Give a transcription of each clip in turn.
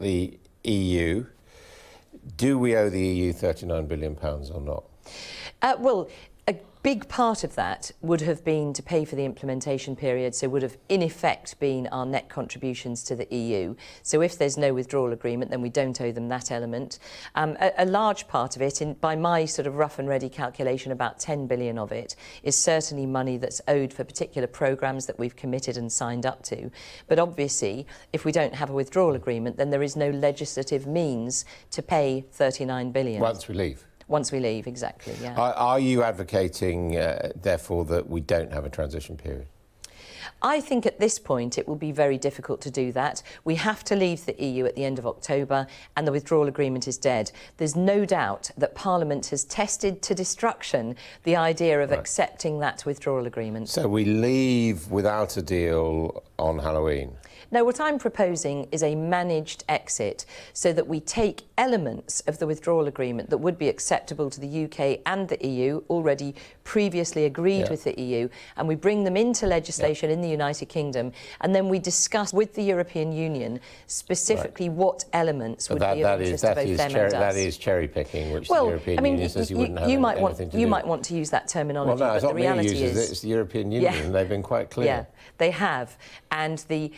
the EU. Do we owe the EU £39 billion or not? Well, a big part of that would have been to pay for the implementation period, so would have in effect been our net contributions to the EU. So if there's no withdrawal agreement, then we don't owe them that element. A large part of it, by my sort of rough and ready calculation, about 10 billion of it is certainly money that's owed for particular programmes that we've committed and signed up to. But obviously, if we don't have a withdrawal agreement, then there is no legislative means to pay 39 billion. Once we leave. Once we leave, exactly, yeah. Are you advocating, therefore, that we don't have a transition period? I think at this point it will be very difficult to do that. We have to leave the EU at the end of October and the withdrawal agreement is dead. There's no doubt that Parliament has tested to destruction the idea of accepting that withdrawal agreement. So we leave without a deal on Halloween? No, what I'm proposing is a managed exit so that we take elements of the withdrawal agreement that would be acceptable to the UK and the EU, already previously agreed with the EU, and we bring them into legislation in the United Kingdom, and then we discuss with the European Union specifically what elements would be of interest to both them and us. That is cherry picking, which the European Union says you wouldn't have anything to do. You might want to use that terminology, well, no, but the reality is... It's the European Union, and they've been quite clear. Yeah, they have. And the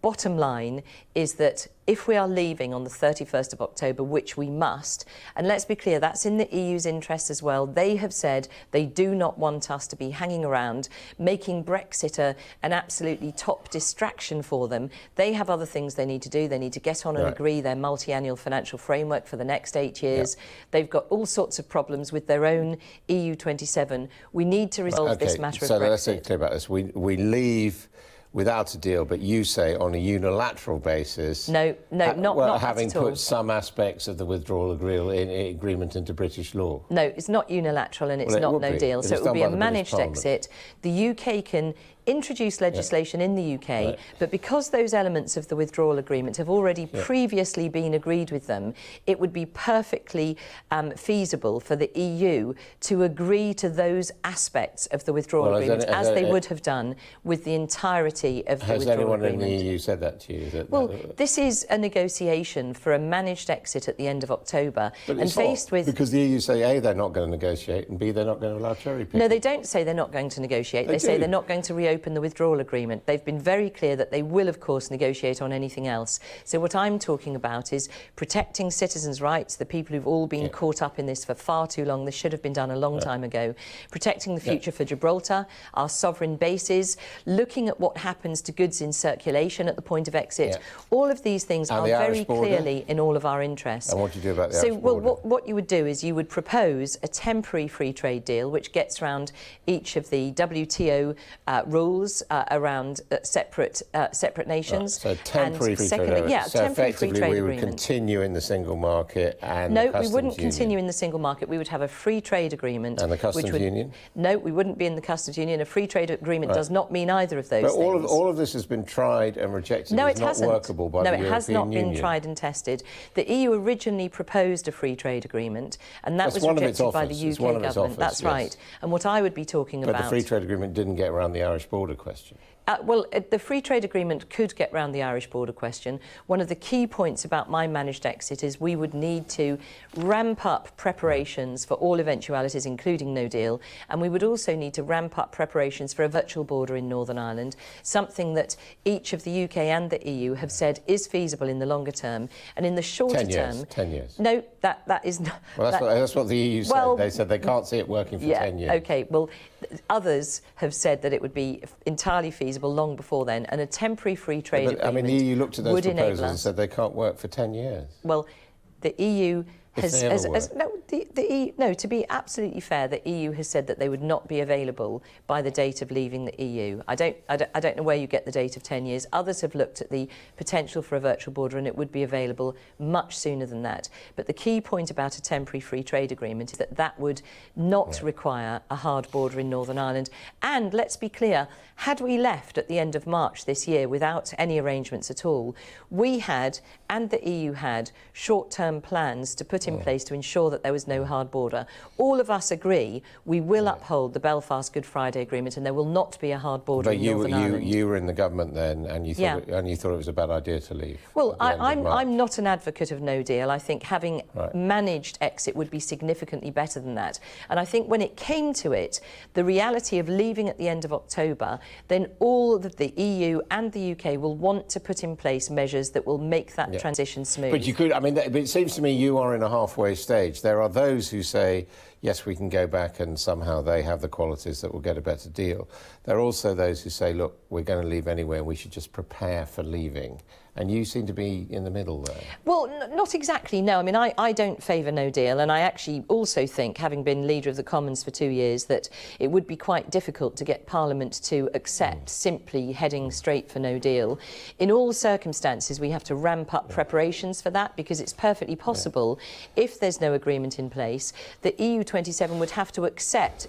bottom line is that if we are leaving on the 31st of October, which we must, and let's be clear, that's in the EU's interest as well. They have said they do not want us to be hanging around, making Brexit an absolutely top distraction for them. They have other things they need to do. They need to get on and agree their multi-annual financial framework for the next 8 years. They've got all sorts of problems with their own EU27. We need to resolve this matter of Brexit. So let's be clear about this. We leave without a deal, but you say on a unilateral basis. No, not having at all. Put some aspects of the withdrawal agreement into British law. No, it's not unilateral and it's not no deal. So it will be a managed exit. The UK can introduce legislation in the UK, but because those elements of the withdrawal agreement have already previously been agreed with them, it would be perfectly feasible for the EU to agree to those aspects of the withdrawal agreement as they would have done with the entirety of the withdrawal agreement. Has anyone in the EU said that to you? Well, this is a negotiation for a managed exit at the end of October. But and faced with... Because the EU say, A, they're not going to negotiate, and B, they're not going to allow cherry picking. No, they don't say they're not going to negotiate. They say they're not going to reopen the withdrawal agreement. They've been very clear that they will, of course, negotiate on anything else. So what I'm talking about is protecting citizens' rights, the people who've all been caught up in this for far too long. This should have been done a long time ago. Protecting the future for Gibraltar, our sovereign bases, looking at what happens to goods in circulation at the point of exit. All of these things are very clearly in all of our interests. And what do you do about the Irish border? Well, what you would do is you would propose a temporary free trade deal which gets around each of the WTO rules around separate nations. So temporary free trade. So effectively we would continue in the single market and the customs union. No, we wouldn't continue in the single market. We would have a free trade agreement. And the customs union? No, we wouldn't be in the customs union. A free trade agreement does not mean either of those things. But all of this has been tried and rejected. No, it hasn't. Not workable by the European Union. No, it has not been tried and tested. The EU originally proposed a free trade agreement, and that was rejected by the UK government. That's right. And what I would be talking about... But the free trade agreement didn't get around the Irish border question. Well, the free trade agreement could get round the Irish border question. One of the key points about my managed exit is we would need to ramp up preparations for all eventualities, including no deal, and we would also need to ramp up preparations for a virtual border in Northern Ireland, something that each of the UK and the EU have said is feasible in the longer term, and in the shorter term... 10 years. No, that is not... Well, that's what the EU said. Well, they said they can't see it working for 10 years. OK, well, others have said that it would be entirely feasible long before then, and a temporary free trade agreement. I mean, the EU looked at those proposals and said they can't work for 10 years. Well, the EU no, to be absolutely fair, the EU has said that they would not be available by the date of leaving the EU. I don't know where you get the date of 10 years. Others have looked at the potential for a virtual border and it would be available much sooner than that. But the key point about a temporary free trade agreement is that that would not require a hard border in Northern Ireland. And let's be clear, had we left at the end of March this year without any arrangements at all, we had, and the EU had, short-term plans to put put in place to ensure that there was no hard border. All of us agree we will uphold the Belfast Good Friday Agreement, and there will not be a hard border in Northern Ireland. You were in the government then, and you thought it was a bad idea to leave. Well, I'm not an advocate of no deal. I think having managed exit would be significantly better than that. And I think when it came to it, the reality of leaving at the end of October, then all of the EU and the UK will want to put in place measures that will make that transition smooth. But you could, I mean, it seems to me you are in a halfway stage. There are those who say, yes, we can go back and somehow they have the qualities that will get a better deal. There are also those who say, look, we're going to leave anyway and we should just prepare for leaving. And you seem to be in the middle there. Well, not exactly, no. I mean, I don't favour no deal, and I actually also think, having been Leader of the Commons for 2 years, that it would be quite difficult to get Parliament to accept simply heading straight for no deal. In all circumstances, we have to ramp up preparations for that, because it's perfectly possible, if there's no agreement in place, the EU27 would have to accept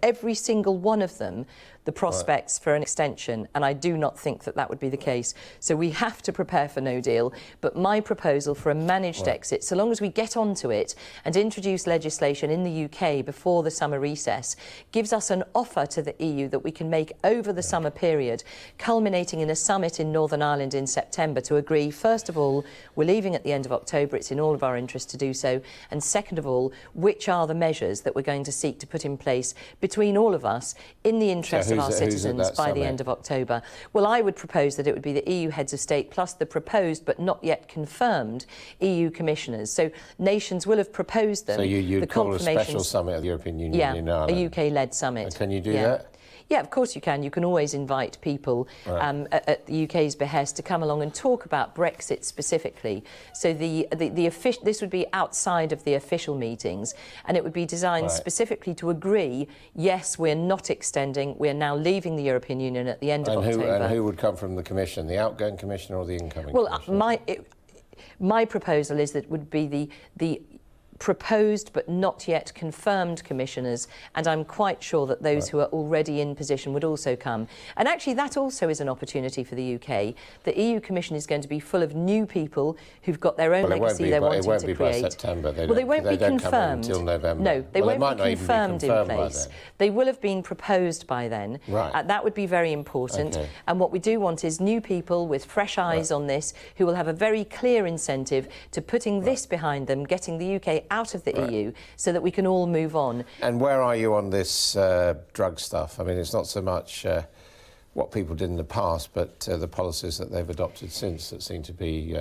every single one of them the prospects for an extension, and I do not think that that would be the case. So we have to prepare for no deal, but my proposal for a managed exit, so long as we get onto it and introduce legislation in the UK before the summer recess, gives us an offer to the EU that we can make over the summer period, culminating in a summit in Northern Ireland in September to agree, first of all, we're leaving at the end of October, it's in all of our interest to do so, and second of all, which are the measures that we're going to seek to put in place between all of us in the interest of our citizens by the end of October. Well, I would propose that it would be the EU heads of state plus the proposed but not yet confirmed EU commissioners. So nations will have proposed them. So you'd call it a special summit of the European Union in Ireland? A UK-led summit. And can you do that? Yeah, of course you can. You can always invite people at the UK's behest to come along and talk about Brexit specifically. So this would be outside of the official meetings, and it would be designed specifically to agree, yes, we're not extending, we're now leaving the European Union at the end of October. And who would come from the Commission, the outgoing Commissioner or the incoming Commissioner? My proposal is that it would be the proposed but not yet confirmed commissioners, and I'm quite sure that those who are already in position would also come. And actually that also is an opportunity for the UK. The EU Commission is going to be full of new people who've got their own legacy they're wanting to create. It won't be by September. They won't be confirmed until November. No, they won't be confirmed in place. They will have been proposed by then. That would be very important. And what we do want is new people with fresh eyes on this, who will have a very clear incentive to putting this behind them, getting the UK out of the EU, so that we can all move on. And where are you on this drug stuff? I mean, it's not so much what people did in the past, but the policies that they've adopted since that seem to be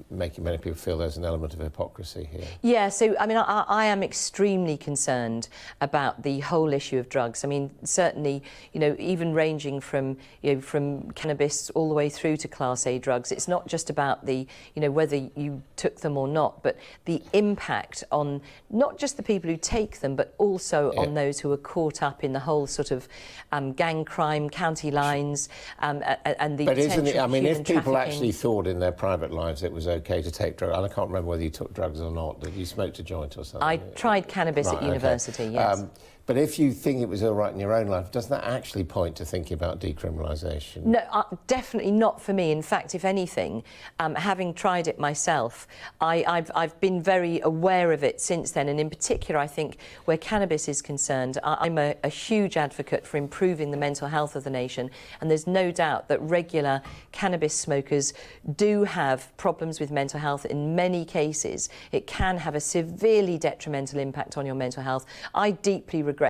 making many people feel there's an element of hypocrisy here. Yeah, so I mean, I am extremely concerned about the whole issue of drugs. I mean, certainly, you know, even ranging from, you know, from cannabis all the way through to Class A drugs, it's not just about the, you know, whether you took them or not, but the impact on not just the people who take them, but also on those who are caught up in the whole sort of gang crime, county lines, and the But isn't it, I mean, if people trafficking. actually thought in their private lives it was okay to take drugs, and I can't remember whether you took drugs or not. Did you smoke a joint or something? I tried cannabis at university, yes. But if you think it was all right in your own life, doesn't that actually point to thinking about decriminalisation? No, definitely not for me. In fact, if anything, having tried it myself, I've been very aware of it since then, and in particular, I think, where cannabis is concerned, I'm a huge advocate for improving the mental health of the nation, and there's no doubt that regular cannabis smokers do have problems with mental health. In many cases, it can have a severely detrimental impact on your mental health. I deeply regret